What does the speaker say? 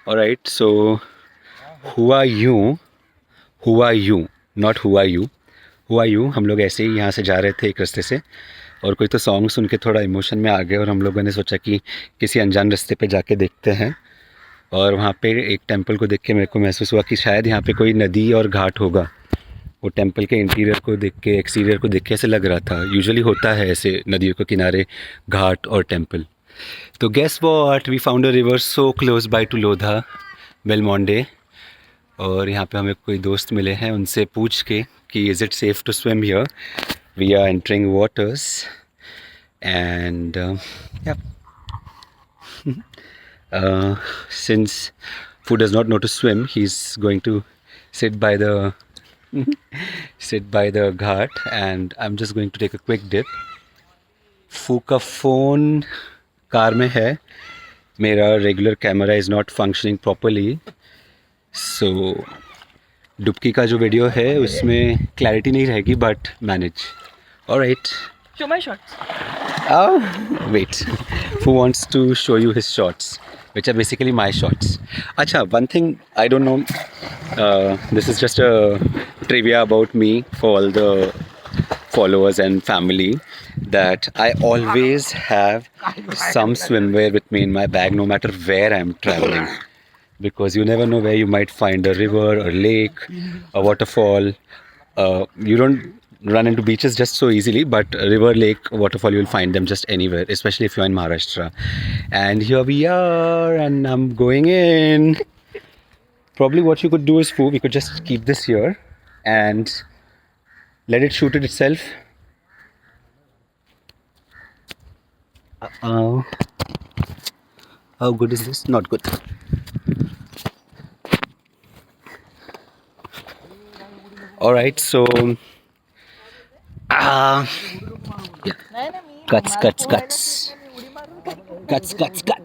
Alright, so who are you? Who are you? Not who are you. Who are you? हम लोग ऐसे ही यहाँ से जा रहे थे एक रास्ते से और कोई तो सॉन्ग सुन के थोड़ा इमोशन में आ गए और हम लोगों ने सोचा कि किसी अनजान रास्ते पे जाके देखते हैं। और वहाँ पे एक टेंपल को देख के मेरे को महसूस हुआ कि शायद यहाँ पे कोई नदी और घाट होगा। वो टेंपल के इंटीरियर को देख के एक्सटीरियर को देख के ऐसे लग रहा था। यूजुअली होता है ऐसे नदियों के किनारे घाट और टेंपल। तो guess what, we found a river so close by to Lodha Bellmondo. और यहाँ पे हमें कोई दोस्त मिले हैं, उनसे पूछ के कि is it safe to swim here. We are entering waters and since Fu does not know to swim, he's going to sit by the sit by the ghat and I'm just going to take a quick dip. Fu का phone car में है, मेरा regular camera is not functioning properly, so डुबकी का जो video है उसमें clarity नहीं रहेगी but manage. Alright, Show my shots. wait, Fu wants to show you his shots which are basically my shots. Acha, one thing I don't know, this is just a trivia about me for all the followers and family, that I always have some swimwear with me in my bag no matter where I'm traveling, because you never know where you might find a river, a lake, a waterfall. You don't run into beaches just so easily, but a river, lake, waterfall, you'll find them just anywhere, especially if you're in Maharashtra. And here we are, and I'm going in. Probably what you could do is, we could just keep this here and let it shoot it itself. How good is this? Not good. Alright, so yeah. Cuts.